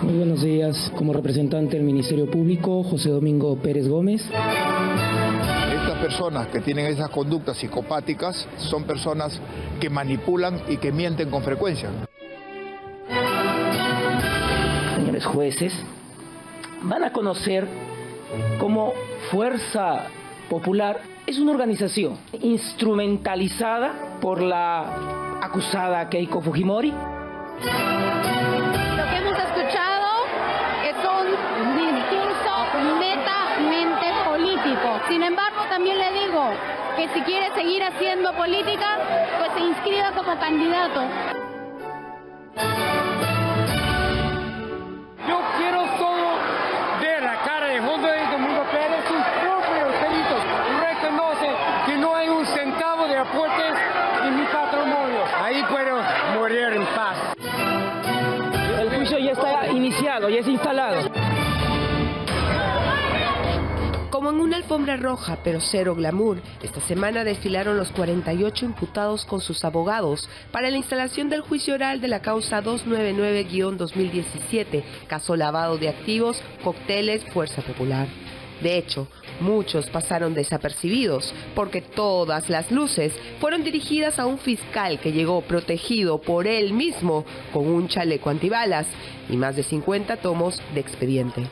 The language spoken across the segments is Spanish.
Muy buenos días. Como representante del Ministerio Público, José Domingo Pérez Gómez. Estas personas que tienen esas conductas psicopáticas son personas que manipulan y que mienten con frecuencia. Señores jueces, van a conocer cómo Fuerza Popular es una organización instrumentalizada por la acusada Keiko Fujimori. Lo que hemos escuchado es un discurso netamente político. Sin embargo, también le digo que si quiere seguir haciendo política, pues se inscriba como candidato. Yo quiero solo ver la cara de José Domingo Pérez, sus propios delitos. Reconoce que no hay un centavo de aportes en mi patrimonio. Ahí puedo morir en paz. El juicio ya está iniciado, ya es instalado. Como en una alfombra roja, pero cero glamour, esta semana desfilaron los 48 imputados con sus abogados para la instalación del juicio oral de la causa 299-2017, caso lavado de activos, cócteles, Fuerza Popular. De hecho, muchos pasaron desapercibidos, porque todas las luces fueron dirigidas a un fiscal que llegó protegido por él mismo con un chaleco antibalas y más de 50 tomos de expediente.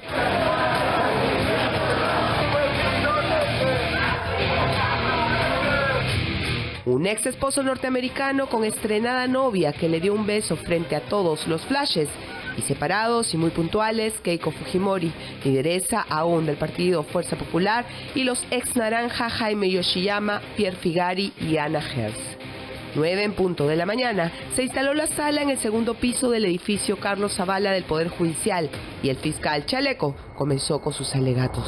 Un ex esposo norteamericano con estrenada novia que le dio un beso frente a todos los flashes. Y separados y muy puntuales, Keiko Fujimori, lideresa aún del partido Fuerza Popular, y los ex naranja Jaime Yoshiyama, Pierre Figari y Ana Herz. 9 en punto de la mañana, se instaló la sala en el segundo piso del edificio Carlos Zavala del Poder Judicial y el fiscal Chaleco comenzó con sus alegatos.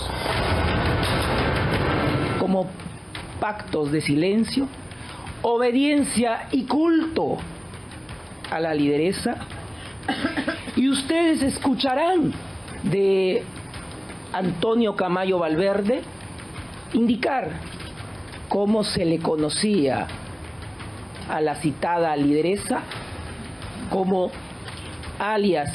Como pactos de silencio, obediencia y culto a la lideresa, y ustedes escucharán de Antonio Camayo Valverde indicar cómo se le conocía a la citada lideresa como alias.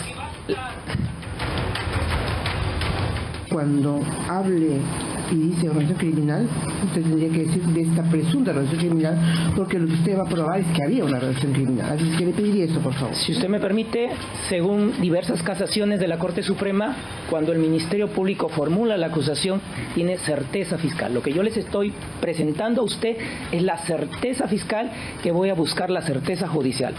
Cuando hable y dice organización criminal, usted tendría que decir de esta presunta organización criminal, porque lo que usted va a probar es que había una organización criminal. Así que le pediría eso, por favor. Si usted me permite, según diversas casaciones de la Corte Suprema, cuando el Ministerio Público formula la acusación, tiene certeza fiscal. Lo que yo les estoy presentando a usted es la certeza fiscal, que voy a buscar la certeza judicial.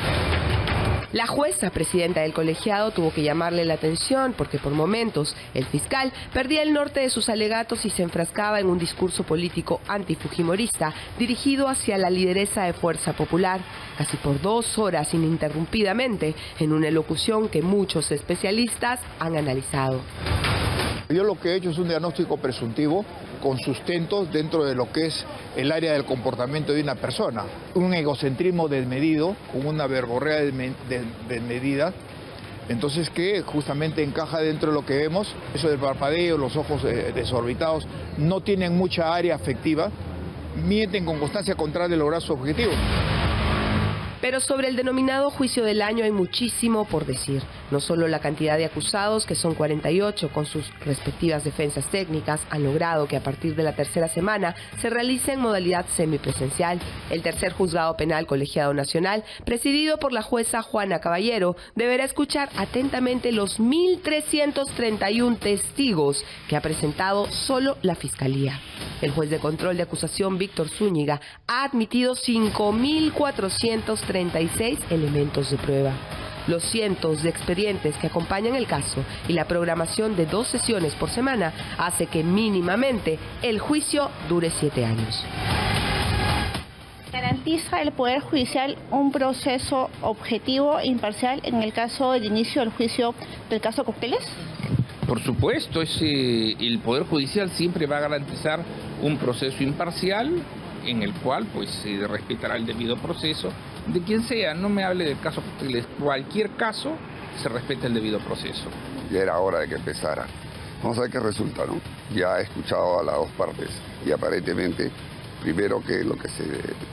La jueza presidenta del colegiado tuvo que llamarle la atención porque por momentos el fiscal perdía el norte de sus alegatos y se enfrascaba en un discurso político antifujimorista dirigido hacia la lideresa de Fuerza Popular, casi por 2 horas ininterrumpidamente, en una elocución que muchos especialistas han analizado. Yo lo que he hecho es un diagnóstico presuntivo con sustentos dentro de lo que es el área del comportamiento de una persona. Un egocentrismo desmedido, con una verborrea desmedida, entonces que justamente encaja dentro de lo que vemos. Eso del parpadeo, los ojos desorbitados, no tienen mucha área afectiva, mienten con constancia con tal de lograr su objetivo. Pero sobre el denominado juicio del año hay muchísimo por decir. No solo la cantidad de acusados, que son 48 con sus respectivas defensas técnicas, han logrado que a partir de la tercera semana se realice en modalidad semipresencial. El tercer juzgado penal colegiado nacional, presidido por la jueza Juana Caballero, deberá escuchar atentamente los 1.331 testigos que ha presentado solo la Fiscalía. El juez de control de acusación, Víctor Zúñiga, ha admitido 5.436 elementos de prueba. Los cientos de expedientes que acompañan el caso y la programación de 2 sesiones por semana hace que mínimamente el juicio dure 7 años. ¿Garantiza el Poder Judicial un proceso objetivo e imparcial en el caso del inicio del juicio del caso Cócteles? Por supuesto, el Poder Judicial siempre va a garantizar un proceso imparcial en el cual pues se respetará el debido proceso de quien sea. No me hable del caso Cócteles, cualquier caso se respeta el debido proceso. Ya era hora de que empezara. Vamos a ver qué resulta, ¿no? Ya he escuchado a las dos partes y aparentemente, primero que lo que se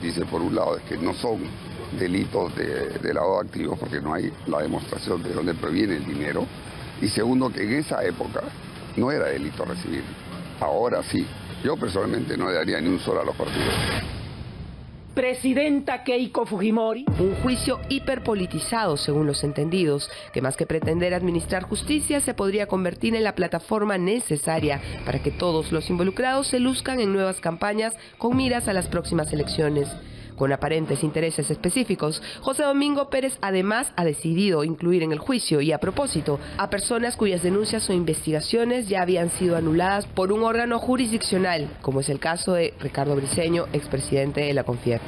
dice por un lado es que no son delitos de lavado de activos porque no hay la demostración de dónde proviene el dinero. Y segundo, que en esa época no era delito recibir. Ahora sí. Yo personalmente no le daría ni un solo a los partidos. Presidenta Keiko Fujimori. Un juicio hiperpolitizado, según los entendidos, que más que pretender administrar justicia, se podría convertir en la plataforma necesaria para que todos los involucrados se luzcan en nuevas campañas con miras a las próximas elecciones. Con aparentes intereses específicos, José Domingo Pérez además ha decidido incluir en el juicio, y a propósito, a personas cuyas denuncias o investigaciones ya habían sido anuladas por un órgano jurisdiccional, como es el caso de Ricardo Briceño, expresidente de la CONFIEP.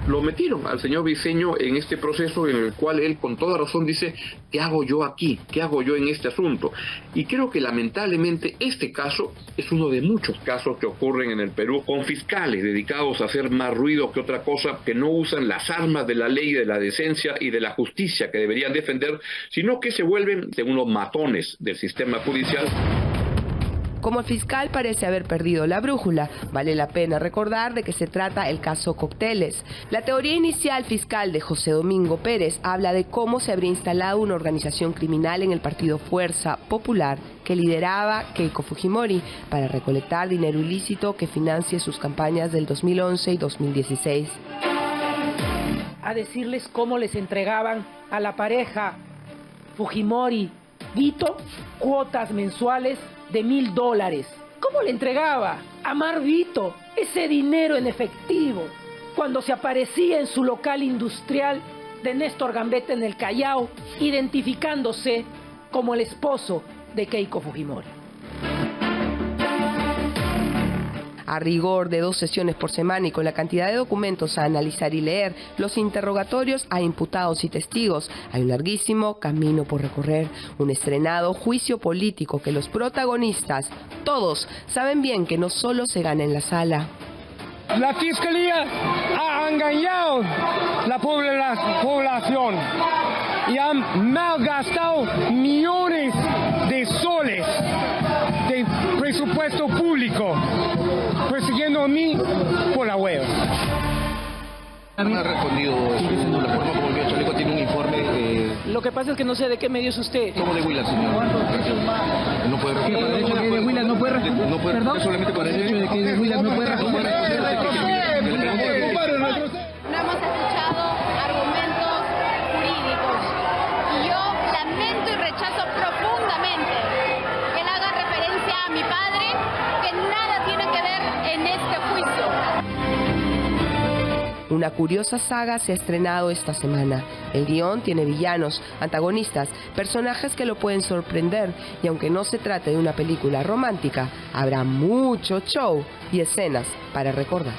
Lo metieron al señor Briceño en este proceso en el cual él con toda razón dice, ¿qué hago yo aquí? ¿Qué hago yo en este asunto? Y creo que lamentablemente este caso es uno de muchos casos que ocurren en el Perú con fiscales dedicados a hacer más ruido que otra cosa, que no usan las armas de la ley, de la decencia y de la justicia que deberían defender, sino que se vuelven de unos matones del sistema judicial. Como el fiscal parece haber perdido la brújula, vale la pena recordar de que se trata el caso Cócteles. La teoría inicial fiscal de José Domingo Pérez habla de cómo se habría instalado una organización criminal en el partido Fuerza Popular que lideraba Keiko Fujimori para recolectar dinero ilícito que financie sus campañas del 2011 y 2016. A decirles cómo les entregaban a la pareja Fujimori-Vito cuotas mensuales de $1,000. ¿Cómo le entregaba a Mar Vito ese dinero en efectivo cuando se aparecía en su local industrial de Néstor Gambetta en el Callao, identificándose como el esposo de Keiko Fujimori? A rigor de 2 sesiones por semana y con la cantidad de documentos a analizar y leer, los interrogatorios a imputados y testigos, hay un larguísimo camino por recorrer, un estrenado juicio político que los protagonistas, todos, saben bien que no solo se gana en la sala. La Fiscalía ha engañado la población y han malgastado millones de soles de presupuesto público persiguiendo a mí por la web. No ha respondido la forma como el Chaleco tiene un informe. Lo que pasa es que no sé de qué medio es usted. ¿Cómo de Huila, señor? No puede responder. Para el hecho de que de Huila no puede responder. No puede responder solamente para el hecho de que de Huila no puede responder. No hemos escuchado argumentos jurídicos y yo lamento y rechazo profundamente que él haga referencia a mi padre, que nada tiene que ver en este juicio. Una curiosa saga se ha estrenado esta semana. El guión tiene villanos, antagonistas, personajes que lo pueden sorprender, y aunque no se trate de una película romántica, habrá mucho show y escenas para recordar.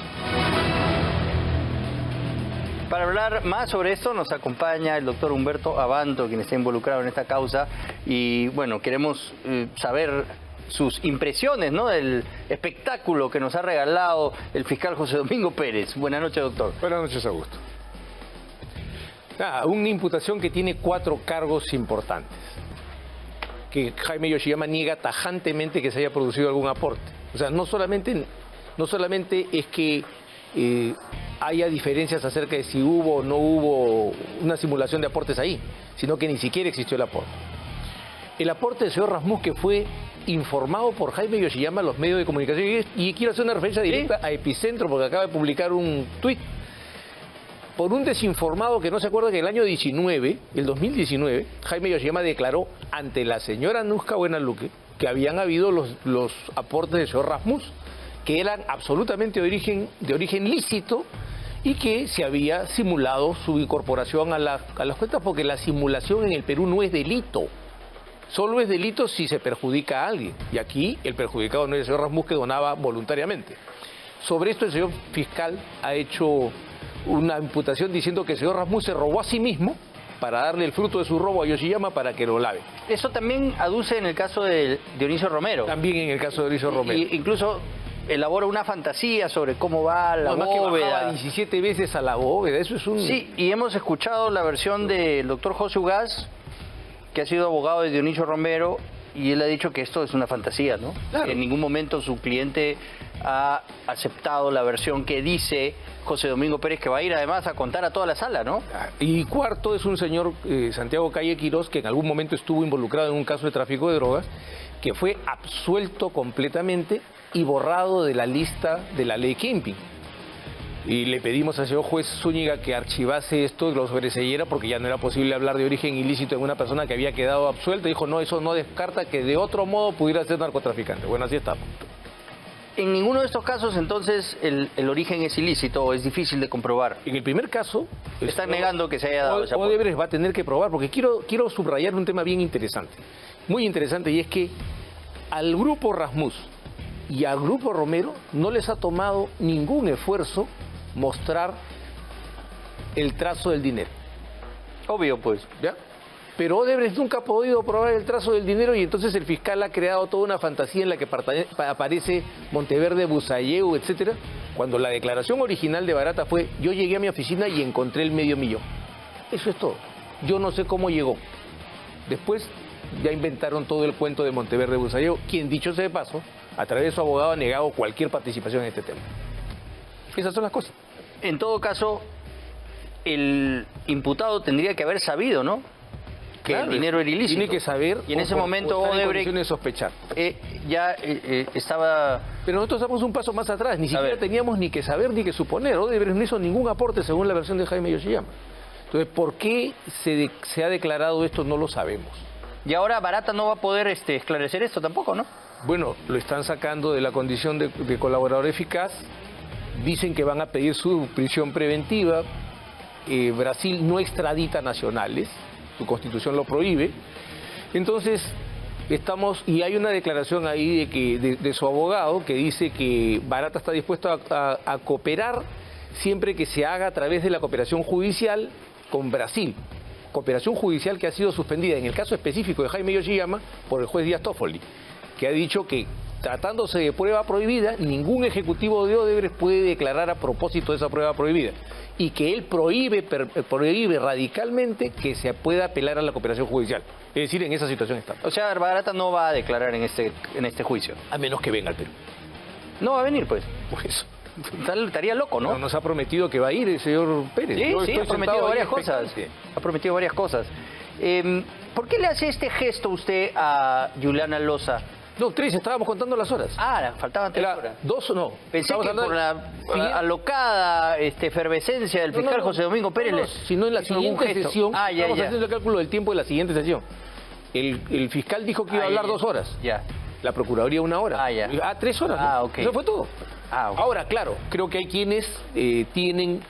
Para hablar más sobre esto nos acompaña el doctor Humberto Abanto, quien está involucrado en esta causa, y bueno, queremos saber sus impresiones, ¿no?, del espectáculo que nos ha regalado el fiscal José Domingo Pérez. Buenas noches, doctor. Buenas noches, Augusto. Una imputación que tiene 4 cargos importantes, que Jaime Yoshiyama niega tajantemente que se haya producido algún aporte. O sea, no solamente es que haya diferencias acerca de si hubo o no hubo una simulación de aportes ahí, sino que ni siquiera existió el aporte. El aporte del señor Rasmussen, que fue informado por Jaime Yoshiyama a los medios de comunicación, y quiero hacer una referencia directa a Epicentro porque acaba de publicar un tuit, por un desinformado que no se acuerda que el año 2019, Jaime Yoshiyama declaró ante la señora Nusca Buenaluque que habían habido los aportes del señor Rasmussen, que eran absolutamente de origen lícito y que se había simulado su incorporación a las cuentas, porque la simulación en el Perú no es delito. Solo es delito si se perjudica a alguien. Y aquí el perjudicado no es el señor Rasmussen, que donaba voluntariamente. Sobre esto el señor fiscal ha hecho una imputación diciendo que el señor Rasmussen se robó a sí mismo para darle el fruto de su robo a Yoshiyama para que lo lave. Eso también aduce en el caso de Dionisio Romero. También en el caso de Dionisio Romero. Y incluso elabora una fantasía sobre cómo va la bóveda. Que bajaba 17 veces a la bóveda, eso es un... Sí, y hemos escuchado la versión del doctor José Ugaz, que ha sido abogado de Dionisio Romero, Y él ha dicho que esto es una fantasía, ¿no? Claro. En ningún momento su cliente ha aceptado la versión que dice José Domingo Pérez, que va a ir además a contar a toda la sala, ¿no? Y cuarto, es un señor, Santiago Calle Quirós, que en algún momento estuvo involucrado en un caso de tráfico de drogas, que fue absuelto completamente y borrado de la lista de la ley Kempin. Y le pedimos al señor juez Zúñiga que archivase esto, lo sobreseyera, porque ya no era posible hablar de origen ilícito en una persona que había quedado absuelta. Dijo, no, eso no descarta que de otro modo pudiera ser narcotraficante. Bueno, así está. En ninguno de estos casos, entonces, el origen es ilícito o es difícil de comprobar. En el primer caso... Están negando que se haya dado esa Odebrecht va a tener que probar, porque quiero subrayar un tema bien interesante. Muy interesante, y es que al grupo Rasmus y al grupo Romero no les ha tomado ningún esfuerzo mostrar el trazo del dinero. Obvio, pues. ¿Ya? Pero Odebrecht nunca ha podido probar el trazo del dinero, y entonces el fiscal ha creado toda una fantasía en la que aparece Monteverde, Busalleu, etcétera, cuando la declaración original de Barata fue: yo llegué a mi oficina y encontré el $500,000. Eso es todo. Yo no sé cómo llegó. Después ya inventaron todo el cuento de Monteverde, Busalleu, quien, dicho sea de paso, a través de su abogado ha negado cualquier participación en este tema. Esas son las cosas. En todo caso, el imputado tendría que haber sabido, ¿no? Que claro, el dinero era ilícito. Tiene que saber. Y en ese momento Odebrecht de sospechar. Ya estaba... Pero nosotros damos un paso más atrás. Ni siquiera teníamos ni que saber ni que suponer. Odebrecht no hizo ningún aporte según la versión de Jaime Yoshiyama. Entonces, ¿por qué se ha declarado esto? No lo sabemos. Y ahora Barata no va a poder esclarecer esto tampoco, ¿no? Bueno, lo están sacando de la condición de colaborador eficaz. Dicen que van a pedir su prisión preventiva. Brasil no extradita nacionales, su constitución lo prohíbe. Entonces y hay una declaración ahí de su abogado que dice que Barata está dispuesto a cooperar siempre que se haga a través de la cooperación judicial con Brasil. Cooperación judicial que ha sido suspendida en el caso específico de Jaime Yoshiyama por el juez Díaz Toffoli, que ha dicho que, tratándose de prueba prohibida, ningún ejecutivo de Odebrecht puede declarar a propósito de esa prueba prohibida, y que él prohíbe radicalmente que se pueda apelar a la cooperación judicial. Es decir, en esa situación está. O sea, Barata no va a declarar en este juicio. A menos que venga al Perú. No va a venir, pues. Pues estaría loco, ¿no? No nos ha prometido que va a ir el señor Pérez. Sí, ha prometido varias cosas. Ha prometido varias cosas. ¿Por qué le hace este gesto usted a Juliana Loza? No, 3, estábamos contando las horas. Faltaban 3 horas. 2 o no. Pensé que por la alocada efervescencia del fiscal José Domingo Pérez. Sino en la siguiente sesión. Estamos haciendo el cálculo del tiempo de la siguiente sesión. El fiscal dijo que iba a hablar 2 horas. Ya. La Procuraduría 1 hora. 3 horas. ¿No? Ok. Eso fue todo. Okay. Ahora, claro, creo que hay quienes tienen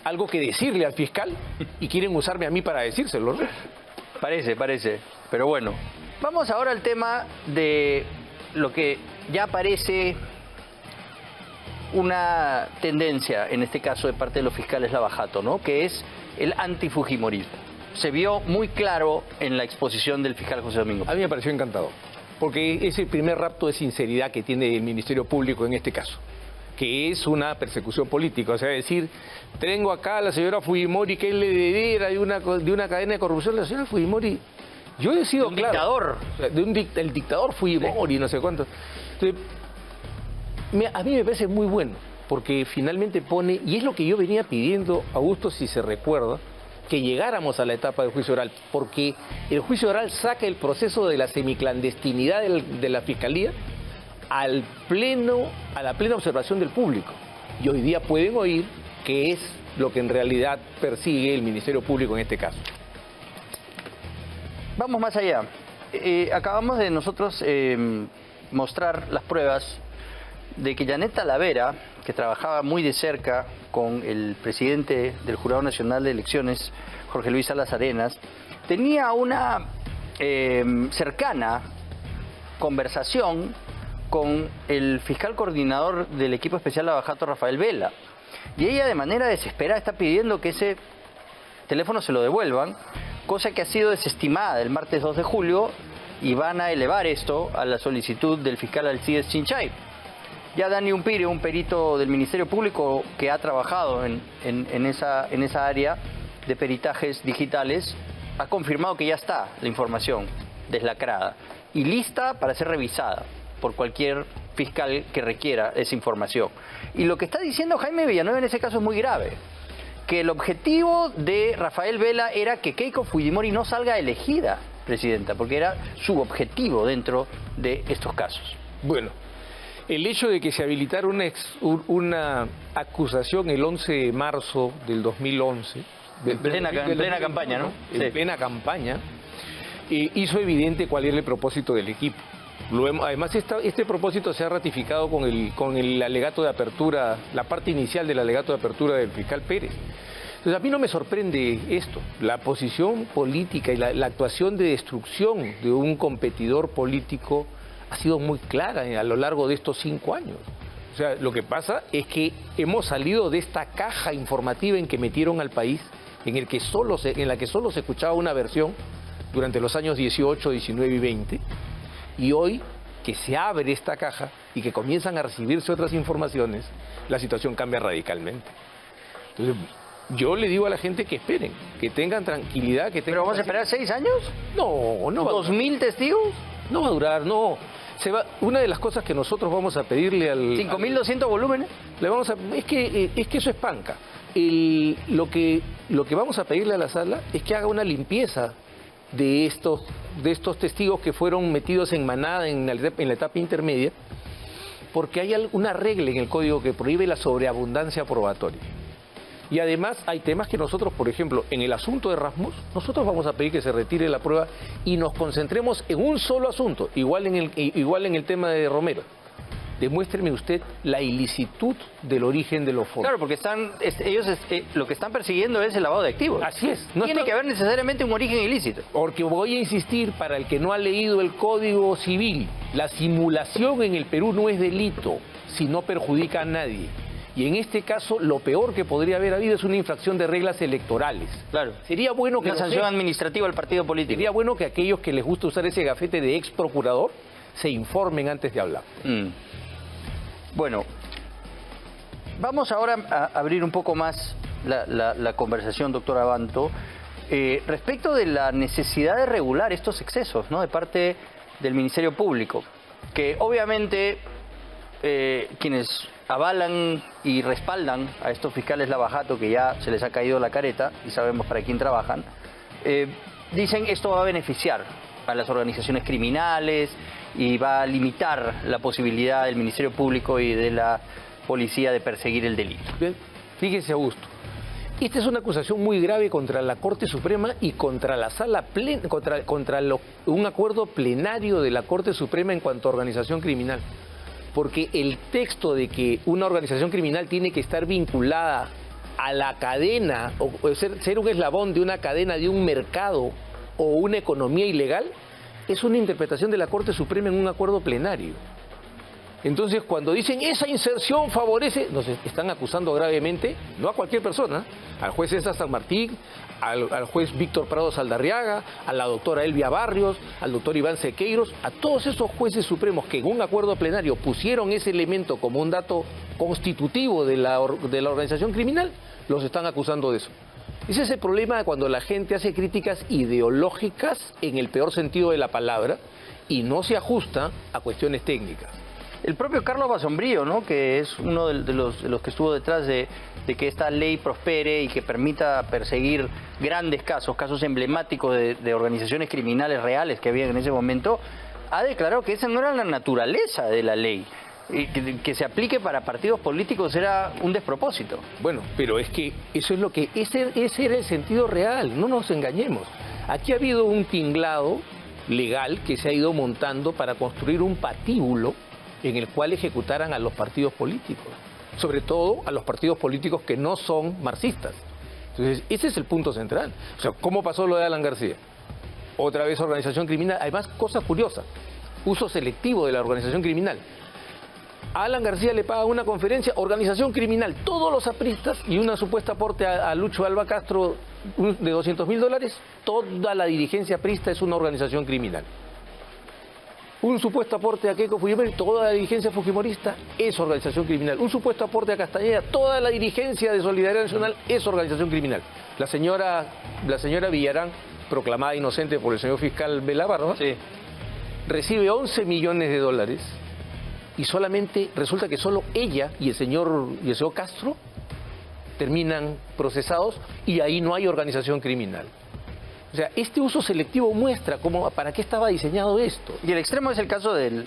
algo que decirle al fiscal y quieren usarme a mí para decírselo, ¿no? Parece. Pero bueno. Vamos ahora al tema de lo que ya parece una tendencia, en este caso de parte de los fiscales Lavajato, ¿no? Que es el antifujimorismo. Se vio muy claro en la exposición del fiscal José Domingo. A mí me pareció encantador, porque es el primer rapto de sinceridad que tiene el Ministerio Público en este caso, que es una persecución política. O sea, decir, tengo acá a la señora Fujimori que es la heredera de una cadena de corrupción. La señora Fujimori... Yo he sido claro. Dictador. El dictador Fujimori, no sé cuánto. Entonces, a mí me parece muy bueno, porque finalmente pone, y es lo que yo venía pidiendo, Augusto, si se recuerda, que llegáramos a la etapa del juicio oral, porque el juicio oral saca el proceso de la semiclandestinidad de la Fiscalía a la plena observación del público. Y hoy día pueden oír qué es lo que en realidad persigue el Ministerio Público en este caso. Vamos más allá. Acabamos de nosotros mostrar las pruebas de que Janet Talavera, que trabajaba muy de cerca con el presidente del Jurado Nacional de Elecciones, Jorge Luis Salas Arenas, tenía una cercana conversación con el fiscal coordinador del equipo especial Lavajato, Rafael Vela. Y ella, de manera desesperada, está pidiendo que ese teléfono se lo devuelvan, cosa que ha sido desestimada el martes 2 de julio, y van a elevar esto a la solicitud del fiscal Alcides Chinchay. Ya Dani Umpire, un perito del Ministerio Público que ha trabajado en esa área de peritajes digitales, ha confirmado que ya está la información. deslacrada y lista para ser revisada por cualquier fiscal que requiera esa información. Y lo que está diciendo Jaime Villanueva en ese caso es muy grave, que el objetivo de Rafael Vela era que Keiko Fujimori no salga elegida presidenta, porque era su objetivo dentro de estos casos. Bueno, el hecho de que se habilitara una acusación el 11 de marzo del 2011, en plena campaña, ¿no? En plena campaña, hizo evidente cuál era el propósito del equipo. Además, este propósito se ha ratificado con el alegato de apertura, la parte inicial del alegato de apertura del fiscal Pérez. Entonces, a mí no me sorprende esto. La posición política y la actuación de destrucción de un competidor político ha sido muy clara a lo largo de estos 5 años. O sea, lo que pasa es que hemos salido de esta caja informativa en que metieron al país, en la que solo se escuchaba una versión durante los años 18, 19 y 20, y hoy que se abre esta caja y que comienzan a recibirse otras informaciones, la situación cambia radicalmente. Entonces, yo le digo a la gente que esperen, que tengan tranquilidad, que tengan... ¿Pero vamos a esperar 6 años? No, no va a durar. ¿2.000 testigos? No va a durar, no. Una de las cosas que nosotros vamos a pedirle al... 5.200 volúmenes. Es que eso es panca. Lo que vamos a pedirle a la sala es que haga una limpieza de estos testigos que fueron metidos en manada en la etapa intermedia, porque hay una regla en el código que prohíbe la sobreabundancia probatoria. Y además hay temas que nosotros, por ejemplo, en el asunto de Rasmus, nosotros vamos a pedir que se retire la prueba y nos concentremos en un solo asunto, igual en el tema de Romero. Demuéstreme usted la ilicitud del origen de los fondos. Claro, porque ellos lo que están persiguiendo es el lavado de activos. Así es. Tiene que haber necesariamente un origen ilícito. Porque voy a insistir, para el que no ha leído el Código Civil, la simulación en el Perú no es delito si no perjudica a nadie. Y en este caso, lo peor que podría haber habido es una infracción de reglas electorales. Claro. Sería bueno que... Una sanción administrativa al partido político. Sería bueno que aquellos que les gusta usar ese gafete de ex procurador se informen antes de hablar. Bueno, vamos ahora a abrir un poco más la conversación, doctor Abanto, respecto de la necesidad de regular estos excesos, ¿no?, de parte del Ministerio Público, que obviamente quienes avalan y respaldan a estos fiscales lavajato, que ya se les ha caído la careta y sabemos para quién trabajan, dicen esto va a beneficiar a las organizaciones criminales y va a limitar la posibilidad del Ministerio Público y de la policía de perseguir el delito. Bien, fíjese, Augusto, esta es una acusación muy grave contra la Corte Suprema y contra la sala plena, un acuerdo plenario de la Corte Suprema en cuanto a organización criminal. Porque el texto de que una organización criminal tiene que estar vinculada a la cadena, o ser un eslabón de una cadena, de un mercado o una economía ilegal, es una interpretación de la Corte Suprema en un acuerdo plenario. Entonces, cuando dicen esa inserción favorece, nos están acusando gravemente, no a cualquier persona, al juez César San Martín, al juez Víctor Prado Saldarriaga, a la doctora Elvia Barrios, al doctor Iván Sequeiros, a todos esos jueces supremos que en un acuerdo plenario pusieron ese elemento como un dato constitutivo de la organización criminal, los están acusando de eso. Ese es el problema cuando la gente hace críticas ideológicas en el peor sentido de la palabra y no se ajusta a cuestiones técnicas. El propio Carlos Basombrío, ¿no?, que es uno de los que estuvo detrás de que esta ley prospere y que permita perseguir grandes casos emblemáticos de organizaciones criminales reales que había en ese momento, ha declarado que esa no era la naturaleza de la ley. Y que se aplique para partidos políticos era un despropósito. Bueno, pero es que eso es lo que... Ese era el sentido real, no nos engañemos. Aquí ha habido un tinglado legal que se ha ido montando para construir un patíbulo en el cual ejecutaran a los partidos políticos, sobre todo a los partidos políticos que no son marxistas. Entonces, ese es el punto central. O sea, ¿cómo pasó lo de Alan García? Otra vez organización criminal. Además, cosa curiosa, uso selectivo de la organización criminal. A Alan García le paga una conferencia, organización criminal, todos los apristas y una supuesta aporte a Lucho Alba Castro de $200.000, toda la dirigencia aprista es una organización criminal. Un supuesto aporte a Keiko Fujimori, toda la dirigencia fujimorista es organización criminal. Un supuesto aporte a Castañeda, toda la dirigencia de Solidaridad Nacional es organización criminal. La señora Villarán proclamada inocente por el señor fiscal Belabarba, recibe 11 millones de dólares y solamente resulta que solo ella y el señor Castro terminan procesados y ahí no hay organización criminal. O sea, este uso selectivo muestra para qué estaba diseñado esto. Y el extremo es el caso del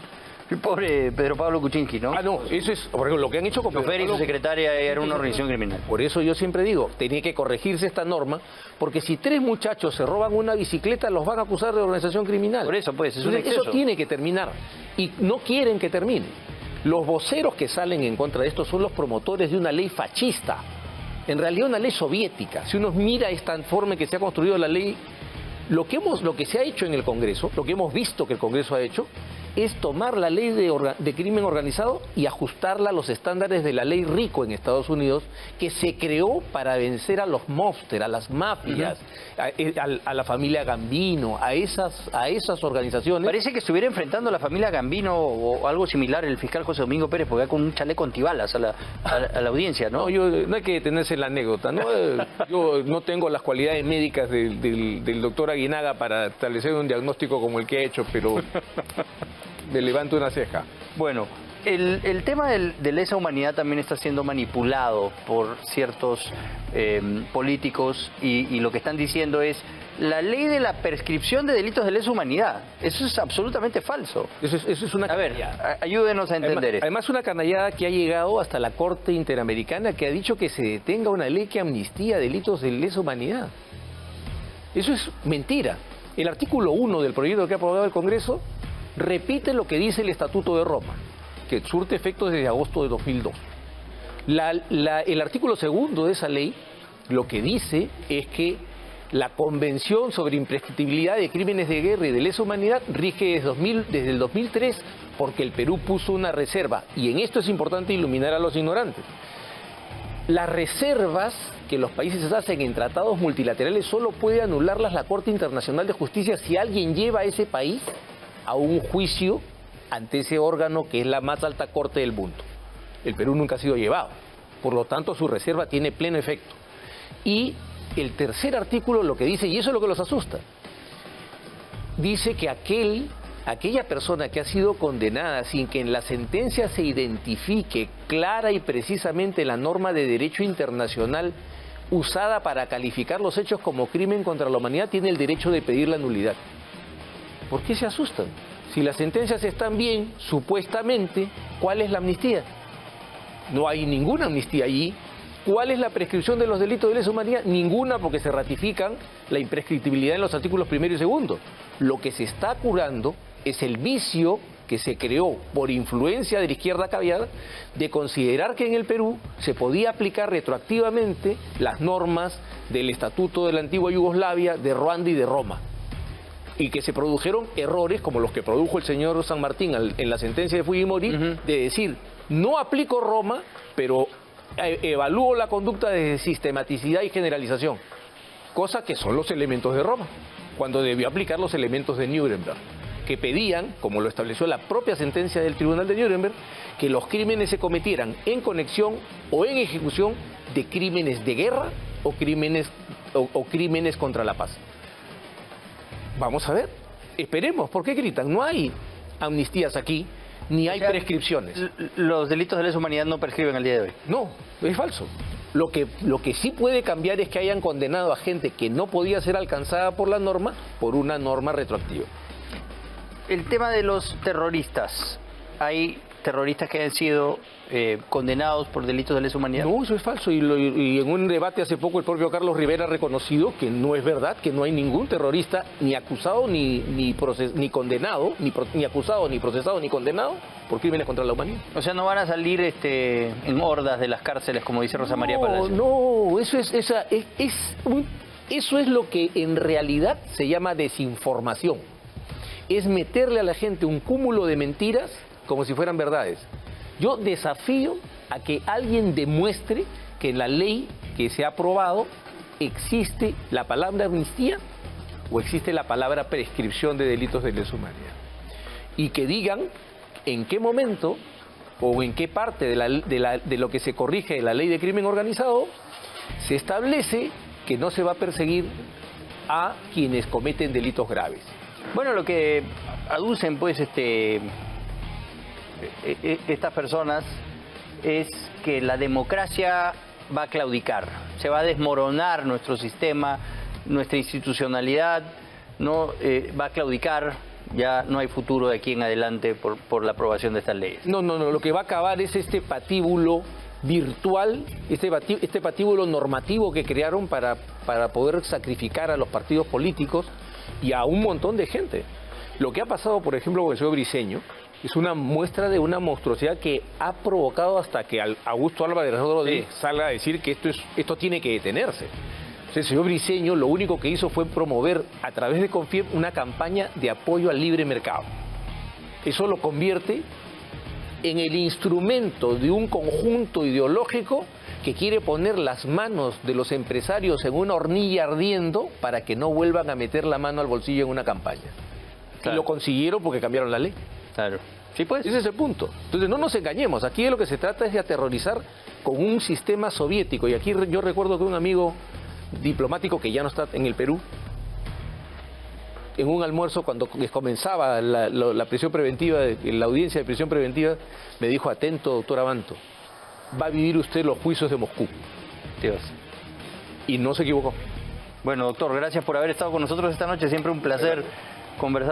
pobre Pedro Pablo Kuczynski, ¿no? Ah, no, eso es, por ejemplo, lo que han hecho con Pedro Pablo, y su secretaria era una organización criminal. Por eso yo siempre digo, tenía que corregirse esta norma, porque si 3 muchachos se roban una bicicleta, los van a acusar de organización criminal. Por eso, pues, es un Entonces, exceso. eso tiene que terminar, y no quieren que termine. Los voceros que salen en contra de esto son los promotores de una ley fascista, en realidad una ley soviética. Si uno mira esta forma en que se ha construido la ley, lo que se ha hecho en el Congreso, lo que hemos visto que el Congreso ha hecho, es tomar la ley de crimen organizado y ajustarla a los estándares de la ley RICO en Estados Unidos, que se creó para vencer a los mobsters, a las mafias, a la familia Gambino, a esas organizaciones. Parece que estuviera enfrentando a la familia Gambino o algo similar el fiscal José Domingo Pérez, porque va con un chaleco antibalas a la audiencia, ¿no? No hay que detenerse en la anécdota, ¿no? Yo no tengo las cualidades médicas del doctor Aguinaga para establecer un diagnóstico como el que ha hecho, pero me levanto una ceja. Bueno, el tema de lesa humanidad también está siendo manipulado por ciertos políticos y lo que están diciendo es la ley de la prescripción de delitos de lesa humanidad. Eso es absolutamente falso. Eso es una canallada. A ver, ayúdenos a entender esto. Además, una canallada que ha llegado hasta la Corte Interamericana, que ha dicho que se detenga una ley que amnistía delitos de lesa humanidad. Eso es mentira. El artículo 1 del proyecto que ha aprobado el Congreso repite lo que dice el Estatuto de Roma, que surte efectos desde agosto de 2002. El artículo 2 de esa ley lo que dice es que la Convención sobre Imprescriptibilidad de Crímenes de Guerra y de Lesa Humanidad rige desde el 2003 porque el Perú puso una reserva, y en esto es importante iluminar a los ignorantes. Las reservas que los países hacen en tratados multilaterales solo puede anularlas la Corte Internacional de Justicia si alguien lleva a ese país a un juicio ante ese órgano que es la más alta corte del mundo. El Perú nunca ha sido llevado, por lo tanto su reserva tiene pleno efecto. Y el tercer artículo lo que dice, y eso es lo que los asusta, dice que aquella persona que ha sido condenada sin que en la sentencia se identifique clara y precisamente la norma de derecho internacional usada para calificar los hechos como crimen contra la humanidad, tiene el derecho de pedir la nulidad. ¿Por qué se asustan? Si las sentencias están bien, supuestamente, ¿cuál es la amnistía? No hay ninguna amnistía allí. ¿Cuál es la prescripción de los delitos de lesa humanidad? Ninguna, porque se ratifican la imprescriptibilidad en los artículos 1 y 2. Lo que se está curando es el vicio que se creó por influencia de la izquierda caviar de considerar que en el Perú se podía aplicar retroactivamente las normas del Estatuto de la antigua Yugoslavia, de Ruanda y de Roma. Y que se produjeron errores como los que produjo el señor San Martín en la sentencia de Fujimori, de decir, no aplico Roma, pero evalúo la conducta de sistematicidad y generalización, cosa que son los elementos de Roma, cuando debió aplicar los elementos de Nuremberg, que pedían, como lo estableció la propia sentencia del Tribunal de Nuremberg, que los crímenes se cometieran en conexión o en ejecución de crímenes de guerra o crímenes contra la paz. Vamos a ver, esperemos. ¿Por qué gritan? No hay amnistías aquí, ni hay prescripciones. Los delitos de lesa humanidad no prescriben al día de hoy. No, es falso. Lo que sí puede cambiar es que hayan condenado a gente que no podía ser alcanzada por la norma, por una norma retroactiva. El tema de los terroristas. ¿Hay terroristas que han sido condenados por delitos de lesa humanidad? No, eso es falso. Y en un debate hace poco el propio Carlos Rivera ha reconocido que no es verdad, que no hay ningún terrorista ni acusado, ni condenado, ni acusado, ni procesado, ni condenado por crímenes contra la humanidad. O sea, no van a salir en hordas de las cárceles, como dice Rosa María Palacio. No, eso es lo que en realidad se llama desinformación. Es meterle a la gente un cúmulo de mentiras como si fueran verdades. Yo desafío a que alguien demuestre que en la ley que se ha aprobado existe la palabra amnistía o existe la palabra prescripción de delitos de lesa humanidad. Y que digan en qué momento o en qué parte de lo que se corrige de la ley de crimen organizado se establece que no se va a perseguir a quienes cometen delitos graves. Bueno, lo que aducen pues estas personas es que la democracia va a claudicar, se va a desmoronar nuestro sistema, nuestra institucionalidad, no va a claudicar, ya no hay futuro de aquí en adelante por la aprobación de estas leyes. No, lo que va a acabar es este patíbulo virtual, este patíbulo normativo que crearon para poder sacrificar a los partidos políticos y a un montón de gente. Lo que ha pasado, por ejemplo, con el señor Briceño es una muestra de una monstruosidad que ha provocado hasta que Augusto Álvarez Rodríguez salga a decir que esto tiene que detenerse. El señor Briceño lo único que hizo fue promover a través de Confiep una campaña de apoyo al libre mercado. Eso lo convierte en el instrumento de un conjunto ideológico que quiere poner las manos de los empresarios en una hornilla ardiendo para que no vuelvan a meter la mano al bolsillo en una campaña. Claro. Y lo consiguieron porque cambiaron la ley. Claro. Sí, pues. Ese es el punto. Entonces no nos engañemos. Aquí de lo que se trata es de aterrorizar con un sistema soviético. Y aquí yo recuerdo que un amigo diplomático que ya no está en el Perú, en un almuerzo cuando comenzaba la prisión preventiva, la audiencia de prisión preventiva, me dijo: atento, doctor Abanto, va a vivir usted los juicios de Moscú. Dios. Y no se equivocó. Bueno, doctor, gracias por haber estado con nosotros esta noche. Siempre un placer conversar.